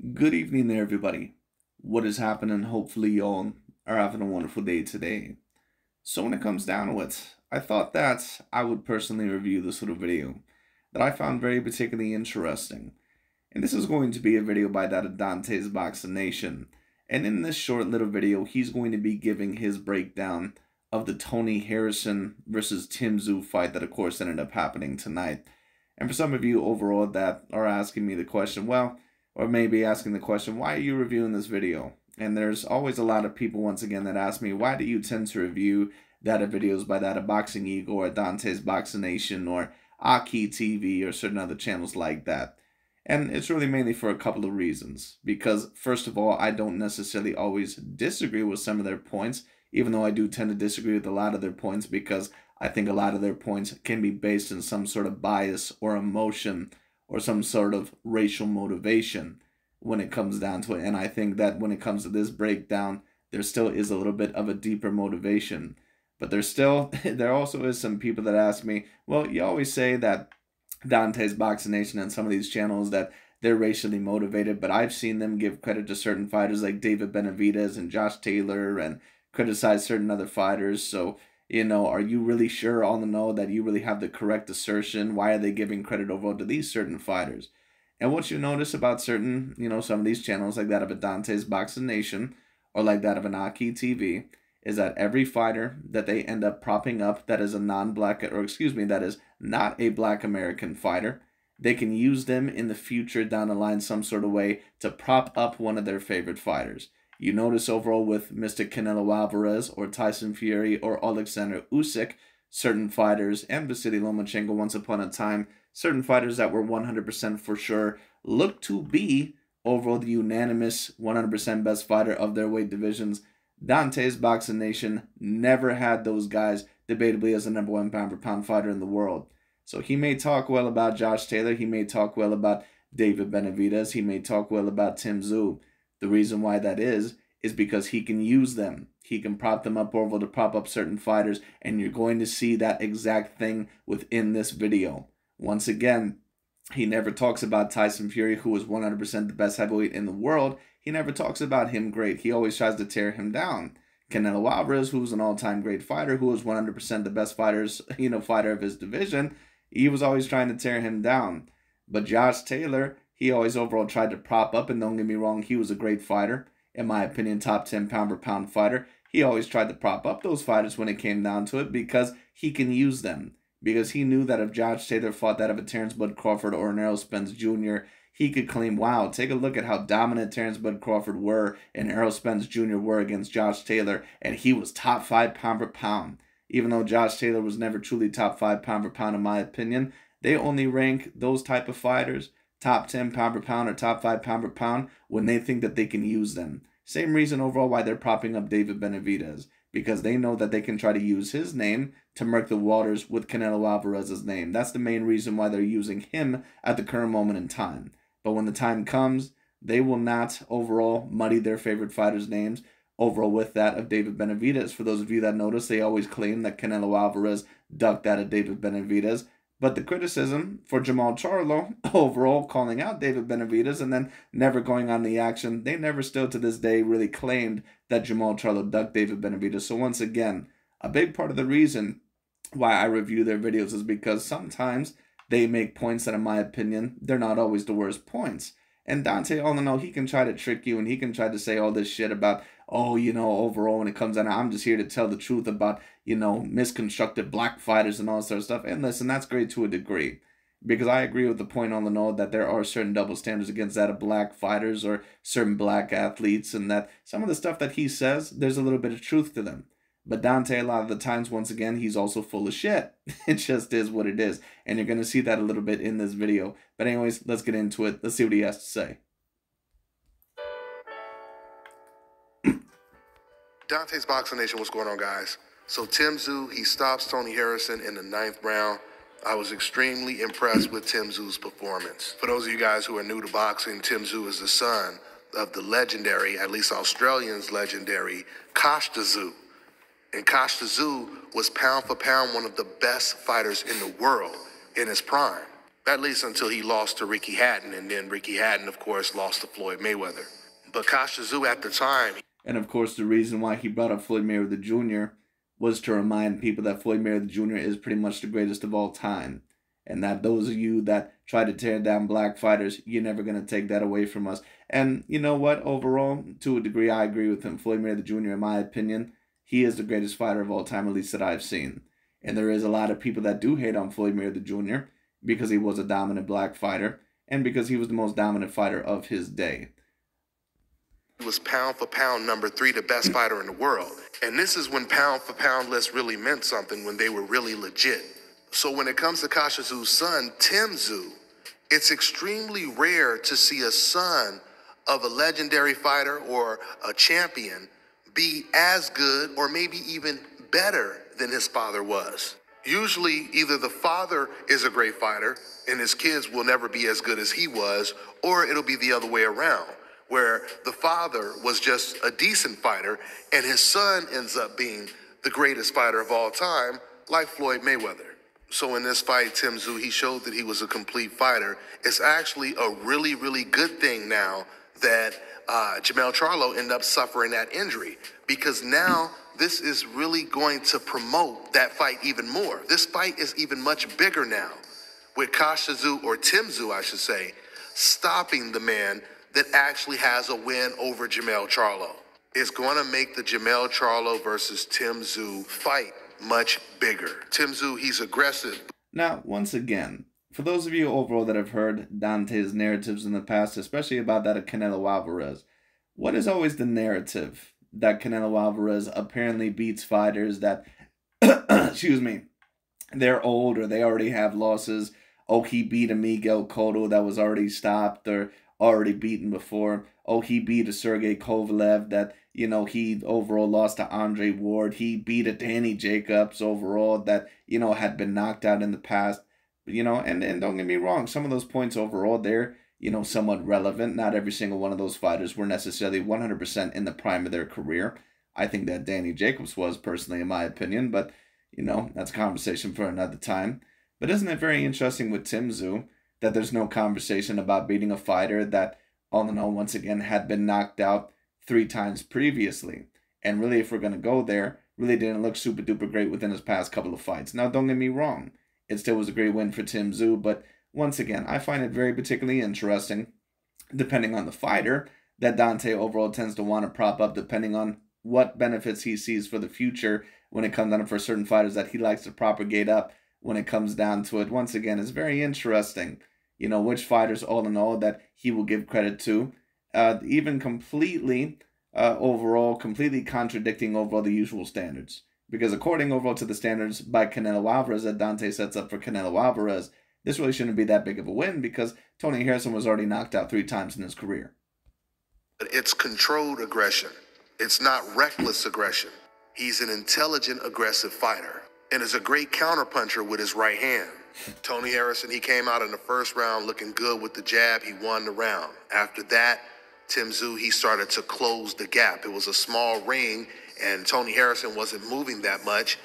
Good evening there, everybody. What is happening? Hopefully, y'all are having a wonderful day today. So, when it comes down to it, I thought that I would personally review this little video that I found very particularly interesting. And this is going to be a video by that of DontaesBoxingNation. And in this short little video, he's going to be giving his breakdown of the Tony Harrison versus Tszyu fight that, of course, ended up happening tonight. And for some of you overall that are asking me the question, well, or maybe asking the question, why are you reviewing this video? And there's always a lot of people, once again, that ask me, why do you tend to review that of videos by that of Boxing Eagle or DontaesBoxingNation or Aki TV or certain other channels like that? And it's really mainly for a couple of reasons. Because, first of all, I don't necessarily always disagree with some of their points, even though I do tend to disagree with a lot of their points, because I think a lot of their points can be based in some sort of bias or emotion or some sort of racial motivation when it comes down to it. And I think that when it comes to this breakdown, there still is a little bit of a deeper motivation. But there also is some people that ask me, well, you always say that DontaesBoxingNation and some of these channels that they're racially motivated, but I've seen them give credit to certain fighters like David Benavidez and Josh Taylor and criticize certain other fighters. So, are you really sure on the know that you really have the correct assertion? Why are they giving credit overall to these certain fighters? And what you notice about certain, some of these channels like that of a DontaesBoxingNation or like that of an Aki TV is that every fighter that they end up propping up that is a non-black, or excuse me, that is not a black American fighter, they can use them in the future down the line some sort of way to prop up one of their favorite fighters. You notice overall with Mr. Canelo Alvarez or Tyson Fury or Alexander Usyk, certain fighters, and Vasily Lomachenko once upon a time, certain fighters that were 100% for sure looked to be overall the unanimous 100% best fighter of their weight divisions. DontaesBoxingNation never had those guys debatably as the #1 pound-for-pound fighter in the world. So he may talk well about Josh Taylor, he may talk well about David Benavidez, he may talk well about Tszyu. The reason why that is because he can use them. He can prop them up over to prop up certain fighters, and you're going to see that exact thing within this video. Once again, he never talks about Tyson Fury, who is 100% the best heavyweight in the world. He never talks about him great. He always tries to tear him down. Canelo Alvarez, who's an all-time great fighter, who was 100% the best fighter of his division, he was always trying to tear him down. But Josh Taylor, he always overall tried to prop up, and don't get me wrong, he was a great fighter. In my opinion, top 10 pound-for-pound fighter. He always tried to prop up those fighters when it came down to it because he can use them. Because he knew that if Josh Taylor fought that of a Terrence Bud Crawford or an Errol Spence Jr., he could claim, wow, take a look at how dominant Terrence Bud Crawford were and Errol Spence Jr. were against Josh Taylor, and he was top 5 pound-for-pound. Even though Josh Taylor was never truly top 5 pound-for-pound in my opinion, they only rank those type of fighters top 10 pound-for-pound or top 5 pound-for-pound when they think that they can use them. Same reason overall why they're propping up David Benavidez, because they know that they can try to use his name to murk the waters with Canelo Alvarez's name. That's the main reason why they're using him at the current moment in time. But when the time comes, they will not overall muddy their favorite fighters' names overall with that of David Benavidez. For those of you that notice, they always claim that Canelo Alvarez ducked that of David Benavidez. But the criticism for Jermell Charlo overall calling out David Benavidez and then never going on the action, they never still to this day really claimed that Jermell Charlo ducked David Benavidez. So once again, a big part of the reason why I review their videos is because sometimes they make points that, in my opinion, they're not always the worst points. And Dante, all in all, he can try to trick you and he can try to say all this shit about, oh, overall when it comes down, I'm just here to tell the truth about, misconstructed black fighters and all this sort of stuff. And listen, that's great to a degree. Because I agree with the point on the note that there are certain double standards against that of black fighters or certain black athletes, and that some of the stuff that he says, there's a little bit of truth to them. But Dante, a lot of the times, once again, he's also full of shit. It just is what it is. And you're going to see that a little bit in this video. But anyways, let's get into it. Let's see what he has to say. DontaesBoxingNation, what's going on, guys? So Tszyu, he stops Tony Harrison in the 9th round. I was extremely impressed with Tszyu's performance. For those of you guys who are new to boxing, Tszyu is the son of the legendary, at least Australians legendary, Tszyu. And Tszyu was pound for pound one of the best fighters in the world in his prime. At least until he lost to Ricky Hatton, and then Ricky Hatton, of course, lost to Floyd Mayweather. But Tszyu at the time... And of course, the reason why he brought up Floyd Mayweather Jr. was to remind people that Floyd Mayweather Jr. is pretty much the greatest of all time. And that those of you that try to tear down black fighters, you're never going to take that away from us. And you know what? Overall, to a degree, I agree with him. Floyd Mayweather Jr., in my opinion, he is the greatest fighter of all time, at least that I've seen. And there is a lot of people that do hate on Floyd Mayweather Jr. because he was a dominant black fighter and because he was the most dominant fighter of his day. He was pound for pound number 3, the best fighter in the world. And this is when pound for pound lists really meant something, when they were really legit. So when it comes to Tszyu's son, Tszyu, it's extremely rare to see a son of a legendary fighter or a champion be as good or maybe even better than his father was. Usually either the father is a great fighter and his kids will never be as good as he was, or it'll be the other way around, where the father was just a decent fighter and his son ends up being the greatest fighter of all time, like Floyd Mayweather. So in this fight, Tszyu, he showed that he was a complete fighter. It's actually a really, really good thing now that Jermell Charlo ended up suffering that injury, because now this is really going to promote that fight even more. This fight is even much bigger now, with Tszyu, or Tszyu, I should say, stopping the man that actually has a win over Jermell Charlo. It's going to make the Jermell Charlo versus Tszyu fight much bigger. Tszyu, he's aggressive. Now, once again, for those of you overall that have heard Dante's narratives in the past, especially about that of Canelo Alvarez, what is always the narrative? That Canelo Alvarez apparently beats fighters that, excuse me, they're old or they already have losses. Oh, he beat a Miguel Cotto that was already stopped or already beaten before. Oh, he beat a Sergey Kovalev that, you know, he overall lost to Andre Ward. He beat a Danny Jacobs overall that, you know, had been knocked out in the past. You know, and don't get me wrong, some of those points overall there, you know, somewhat relevant. Not every single one of those fighters were necessarily 100% in the prime of their career. I think that Danny Jacobs was, personally, in my opinion, but, you know, that's a conversation for another time. But isn't it very interesting with Tszyu that there's no conversation about beating a fighter that, all in all, once again, had been knocked out 3 times previously? And really, if we're going to go there, really didn't look super duper great within his past couple of fights. Now, don't get me wrong. It still was a great win for Tszyu, but once again, I find it very particularly interesting, depending on the fighter, that Dante overall tends to want to prop up depending on what benefits he sees for the future when it comes down for certain fighters that he likes to propagate up when it comes down to it. Once again, it's very interesting, you know, which fighters, all in all, that he will give credit to, even completely, overall, completely contradicting overall the usual standards. Because according overall to the standards by Canelo Alvarez that Dante sets up for Canelo Alvarez, this really shouldn't be that big of a win because Tony Harrison was already knocked out 3 times in his career. It's controlled aggression. It's not reckless aggression. He's an intelligent, aggressive fighter and is a great counterpuncher with his right hand. Tony Harrison, he came out in the first round looking good with the jab. He won the round. After that, Tszyu, he started to close the gap. It was a small ring, and Tony Harrison wasn't moving that much.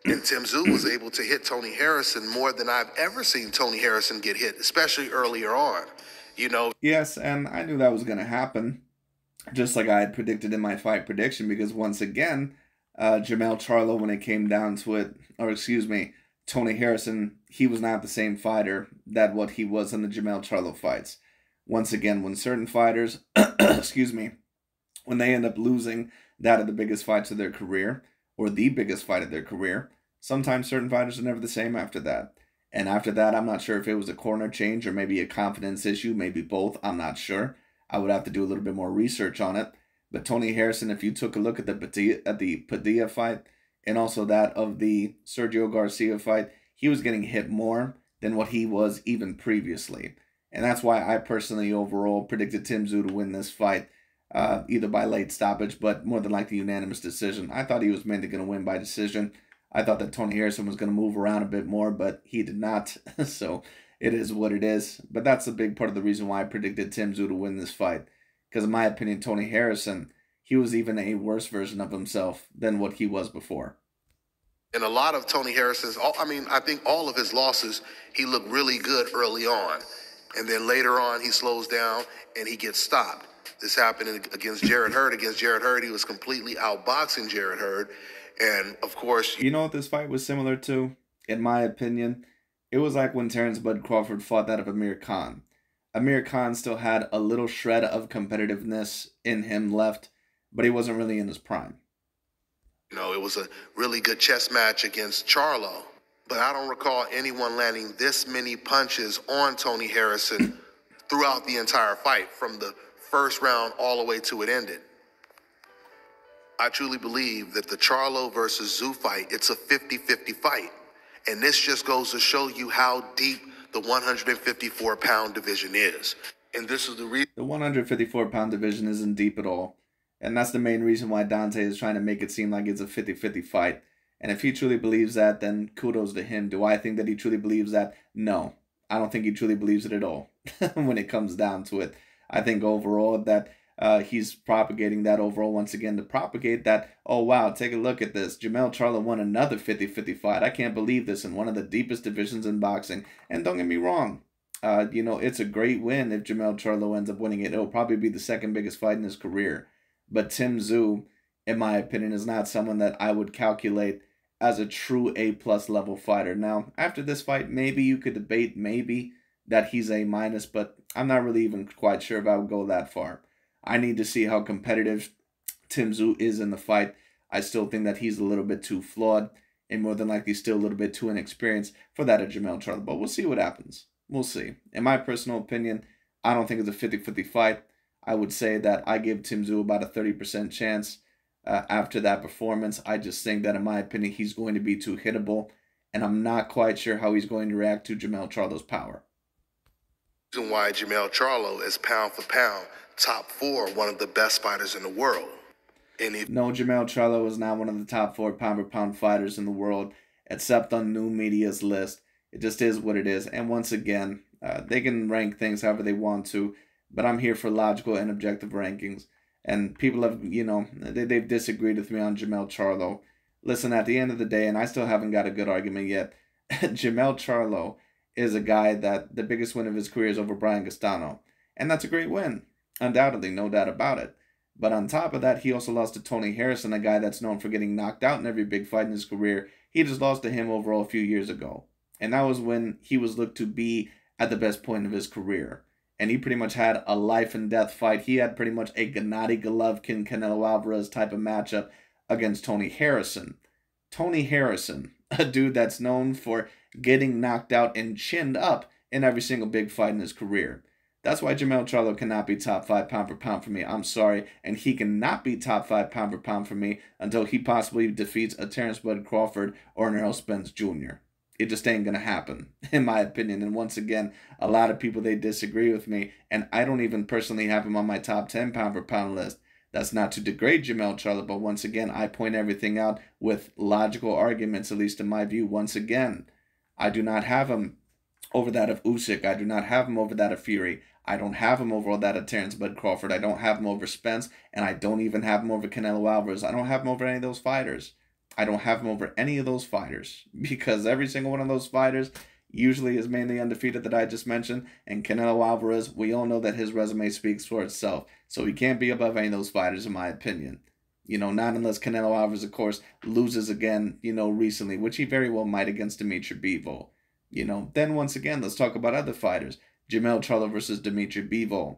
And Tszyu was able to hit Tony Harrison more than I've ever seen Tony Harrison get hit, especially earlier on. You know. Yes, and I knew that was going to happen, just like I had predicted in my fight prediction, because once again, Jermell Charlo, when it came down to it, or excuse me, Tony Harrison, he was not the same fighter that what he was in the Jermell Charlo fights. Once again, when certain fighters, excuse me, when they end up losing that of the biggest fights of their career, or the biggest fight of their career, sometimes certain fighters are never the same after that. And after that, I'm not sure if it was a corner change or maybe a confidence issue, maybe both, I'm not sure. I would have to do a little bit more research on it. But Tony Harrison, if you took a look at the Padilla fight and also that of the Sergio Garcia fight, he was getting hit more than what he was even previously. And that's why I personally overall predicted Tszyu to win this fight, either by late stoppage, but more than likely unanimous decision. I thought he was mainly going to win by decision. I thought that Tony Harrison was going to move around a bit more, but he did not. So it is what it is. But that's a big part of the reason why I predicted Tszyu to win this fight. Because in my opinion, Tony Harrison, he was even a worse version of himself than what he was before. In a lot of Tony Harrison's, I think all of his losses, he looked really good early on. And then later on, he slows down and he gets stopped. This happened against Jarrett Hurd. Against Jarrett Hurd, he was completely outboxing Jarrett Hurd. And of course, you know what this fight was similar to? In my opinion, it was like when Terrence Bud Crawford fought that of Amir Khan. Amir Khan still had a little shred of competitiveness in him left, but he wasn't really in his prime. You know, it was a really good chess match against Charlo, but I don't recall anyone landing this many punches on Tony Harrison throughout the entire fight, from the first round all the way to it ended. I truly believe that the Charlo versus Tszyu fight, it's a 50-50 fight. And this just goes to show you how deep the 154-pound division is. And this is the reason. The 154-pound division isn't deep at all. And that's the main reason why Dante is trying to make it seem like it's a 50-50 fight. And if he truly believes that, then kudos to him. Do I think that he truly believes that? No. I don't think he truly believes it at all when it comes down to it. I think overall that he's propagating that overall once again to propagate that, oh wow, take a look at this. Jermell Charlo won another 50-50 fight. I can't believe this in one of the deepest divisions in boxing. And don't get me wrong. You know, it's a great win if Jermell Charlo ends up winning it. It'll probably be the second biggest fight in his career. But Tszyu, in my opinion, is not someone that I would calculate as a true A-plus level fighter. Now, after this fight, maybe you could debate maybe that he's A-minus, but I'm not really even quite sure if I would go that far. I need to see how competitive Tszyu is in the fight. I still think that he's a little bit too flawed and more than likely still a little bit too inexperienced for that of Jermell Charlo. But we'll see what happens. We'll see. In my personal opinion, I don't think it's a 50-50 fight. I would say that I give Tszyu about a 30% chance after that performance. I just think that, in my opinion, he's going to be too hittable, and I'm not quite sure how he's going to react to Jermell Charlo's power. Reason why Jermell Charlo is pound for pound top 4, one of the best fighters in the world. No, Jermell Charlo is not one of the top 4 pound-for-pound fighters in the world, except on new media's list. It just is what it is. And once again, they can rank things however they want to, but I'm here for logical and objective rankings. And people have, you know, they've disagreed with me on Jermell Charlo. Listen, at the end of the day, and I still haven't got a good argument yet, Jermell Charlo is a guy that the biggest win of his career is over Brian Castano. And that's a great win. Undoubtedly, no doubt about it. But on top of that, he also lost to Tony Harrison, a guy that's known for getting knocked out in every big fight in his career. He just lost to him overall a few years ago. And that was when he was looked to be at the best point of his career. And he pretty much had a life and death fight. He had pretty much a Gennady Golovkin, Canelo Alvarez type of matchup against Tony Harrison. Tony Harrison, a dude that's known for getting knocked out and chinned up in every single big fight in his career. That's why Jermell Charlo cannot be top 5 pound for pound for me. I'm sorry. And he cannot be top 5 pound for pound for me until he possibly defeats a Terrence Bud Crawford or an Errol Spence Jr. It just ain't going to happen, in my opinion. And once again, a lot of people, they disagree with me. And I don't even personally have him on my top 10 pound for pound list. That's not to degrade Jermell Charlo, but once again, I point everything out with logical arguments, at least in my view. Once again, I do not have him over that of Usyk. I do not have him over that of Fury. I don't have him over that of Terrence Bud Crawford. I don't have him over Spence, and I don't even have him over Canelo Alvarez. I don't have him over any of those fighters. I don't have him over any of those fighters because every single one of those fighters usually is mainly undefeated that I just mentioned, and Canelo Alvarez, we all know that his resume speaks for itself, so he can't be above any of those fighters in my opinion. You know, not unless Canelo Alvarez, of course, loses again, you know, recently, which he very well might against Dimitri Bivol. You know, then once again, let's talk about other fighters. Jermell Charlo versus Dimitri Bivol.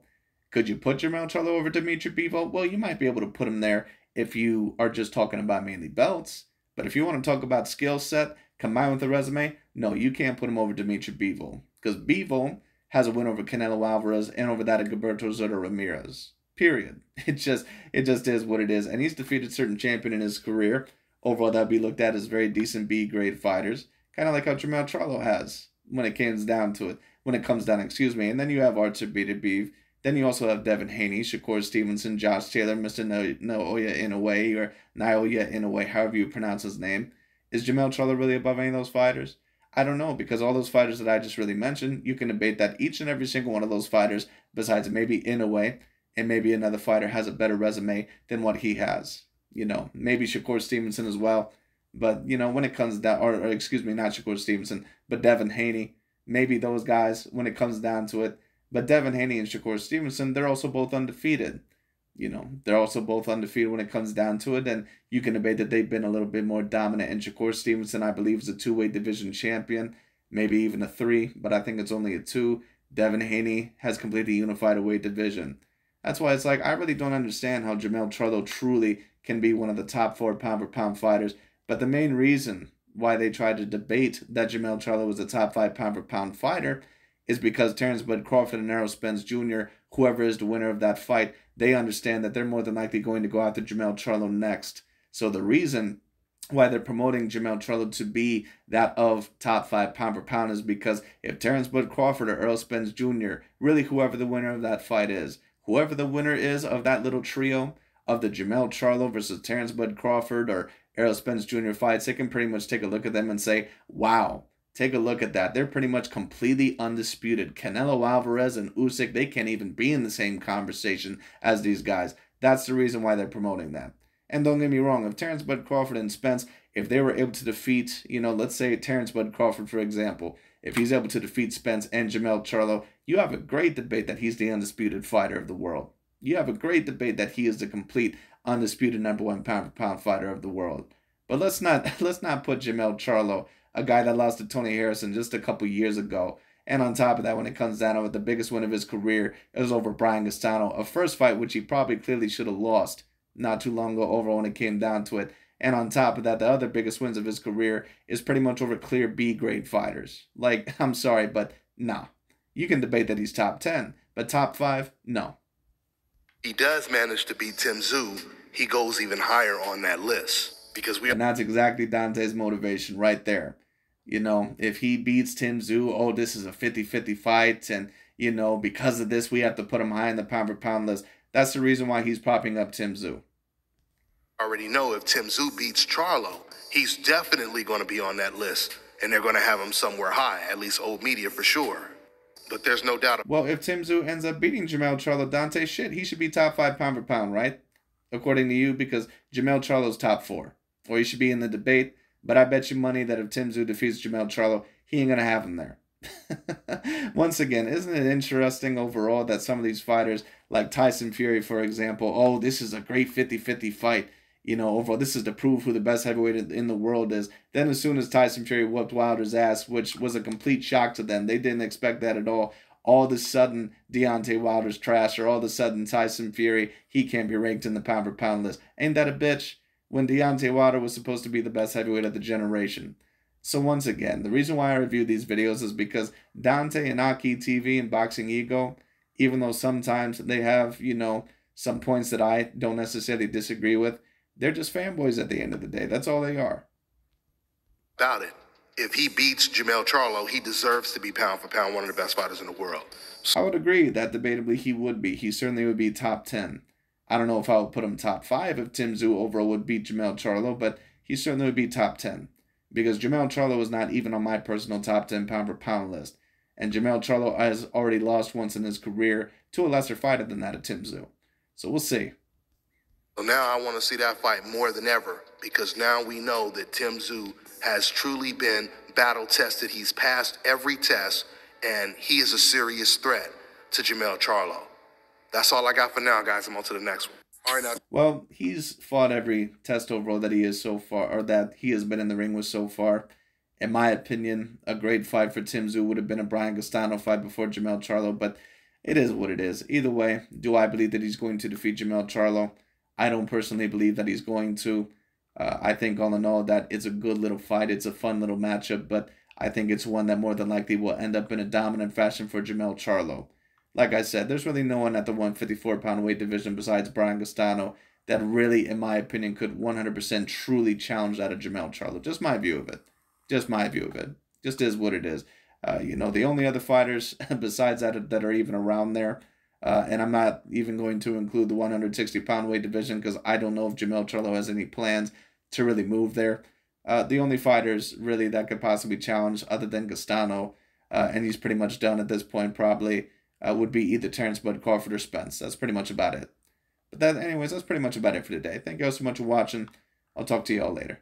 Could you put Jermell Charlo over Dimitri Bivol? Well, you might be able to put him there if you are just talking about mainly belts. But if you want to talk about skill set combined with the resume, no, you can't put him over Dimitri Bivol. Because Bivol has a win over Canelo Alvarez and over that of Gilberto Soto Ramirez. Period. It just is what it is. And he's defeated certain champion in his career. Overall, that would be looked at as very decent B-grade fighters. Kind of like how Jermell Charlo has when it comes down to it. And then you have Artur Beterbiev. Then you also have Devin Haney, Shakur Stevenson, Josh Taylor, Mr. Naoya Inoue, or Naoya Inoue, however you pronounce his name. Is Jermell Charlo really above any of those fighters? I don't know, because all those fighters that I just really mentioned, you can debate that each and every single one of those fighters, besides maybe Inoue, and maybe another fighter has a better resume than what he has. You know, maybe Shakur Stevenson as well. But, you know, when it comes down, or excuse me, not Shakur Stevenson, but Devin Haney, maybe those guys when it comes down to it. But Devin Haney and Shakur Stevenson, they're also both undefeated. You know, they're also both undefeated when it comes down to it. And you can debate that they've been a little bit more dominant. And Shakur Stevenson, I believe, is a two-weight division champion, maybe even a three, but I think it's only a two. Devin Haney has completely unified a weight division. That's why it's like, I really don't understand how Jermell Charlo truly can be one of the top 4 pound-for-pound fighters. But the main reason why they tried to debate that Jermell Charlo was a top 5 pound-for-pound fighter is because Terrence Bud Crawford and Errol Spence Jr., whoever is the winner of that fight, they understand that they're more than likely going to go after Jermell Charlo next. So the reason why they're promoting Jermell Charlo to be that of top 5 pound-for-pound is because if Terrence Bud Crawford or Errol Spence Jr., really whoever the winner of that fight is, whoever the winner is of that little trio of the Jermell Charlo versus Terrence Bud Crawford or Errol Spence Jr. fights, they can pretty much take a look at them and say, wow, take a look at that. They're pretty much completely undisputed. Canelo Alvarez and Usyk, they can't even be in the same conversation as these guys. That's the reason why they're promoting that. And don't get me wrong, if Terrence Bud Crawford and Spence, if they were able to defeat, you know, let's say Terrence Bud Crawford, for example, if he's able to defeat Spence and Jermell Charlo, you have a great debate that he's the undisputed fighter of the world. You have a great debate that he is the complete undisputed #1 pound-for-pound fighter of the world. But let's not put Jermell Charlo, a guy that lost to Tony Harrison just a couple years ago. And on top of that, when it comes down to it, the biggest win of his career, it was over Brian Castano, a first fight which he probably clearly should have lost not too long ago over when it came down to it. And on top of that, the other biggest wins of his career is pretty much over clear B-grade fighters. Like, I'm sorry, but no. You can debate that he's top 10, but top 5, no. He does manage to beat Tszyu, he goes even higher on that list. And that's exactly Dante's motivation right there. You know, if he beats Tszyu, oh, this is a 50-50 fight, and, you know, because of this, we have to put him high in the pound-for-pound list. That's the reason why he's propping up Tszyu. Already know if Tszyu beats Charlo, he's definitely going to be on that list, and they're going to have him somewhere high, at least old media for sure. But there's no doubt. Well, if Tszyu ends up beating Jermell Charlo, Dante, shit, he should be top 5 pound-for-pound, right? According to you, because Jermell Charlo's top 4. Or he should be in the debate, but I bet you money that if Tszyu defeats Jermell Charlo, he ain't going to have him there. Once again, isn't it interesting overall that some of these fighters, like Tyson Fury, for example, oh, this is a great 50-50 fight. You know, overall, this is to prove who the best heavyweight in the world is. Then as soon as Tyson Fury whooped Wilder's ass, which was a complete shock to them, they didn't expect that at all of a sudden, Deontay Wilder's trash, or all of a sudden, Tyson Fury, he can't be ranked in the pound-for-pound list. Ain't that a bitch? When Deontay Wilder was supposed to be the best heavyweight of the generation. So once again, the reason why I review these videos is because Dante and Aki TV and Boxing Ego, even though sometimes they have, you know, some points that I don't necessarily disagree with, they're just fanboys at the end of the day. That's all they are. About it. If he beats Jermell Charlo, he deserves to be pound for pound one of the best fighters in the world. I would agree that debatably he would be. He certainly would be top 10. I don't know if I would put him top 5 if Tszyu overall would beat Jermell Charlo, but he certainly would be top 10. Because Jermell Charlo is not even on my personal top 10 pound-for-pound list. And Jermell Charlo has already lost once in his career to a lesser fighter than that of Tszyu. So we'll see. So now I want to see that fight more than ever, because now we know that Tszyu has truly been battle-tested. He's passed every test, and he is a serious threat to Jermell Charlo. That's all I got for now, guys. I'm on to the next one. All right, now. Well, he's fought every test overall that he is so far, or that he has been in the ring with so far. In my opinion, a great fight for Tszyu would have been a Brian Castano fight before Jermell Charlo, but it is what it is. Either way, do I believe that he's going to defeat Jermell Charlo? I don't personally believe that he's going to. I think all in all that it's a good little fight. It's a fun little matchup, but I think it's one that more than likely will end up in a dominant fashion for Jermell Charlo. Like I said, there's really no one at the 154-pound weight division besides Brian Castano that really, in my opinion, could 100% truly challenge that of Jermell Charlo. Just my view of it. Just my view of it. Just is what it is. You know, the only other fighters besides that are even around there, and I'm not even going to include the 160-pound weight division because I don't know if Jermell Charlo has any plans to really move there. The only fighters really that could possibly challenge other than Castano, and he's pretty much done at this point probably, would be either Terrence Bud Crawford or Spence. That's pretty much about it. But anyways, that's pretty much about it for today. Thank you all so much for watching. I'll talk to you all later.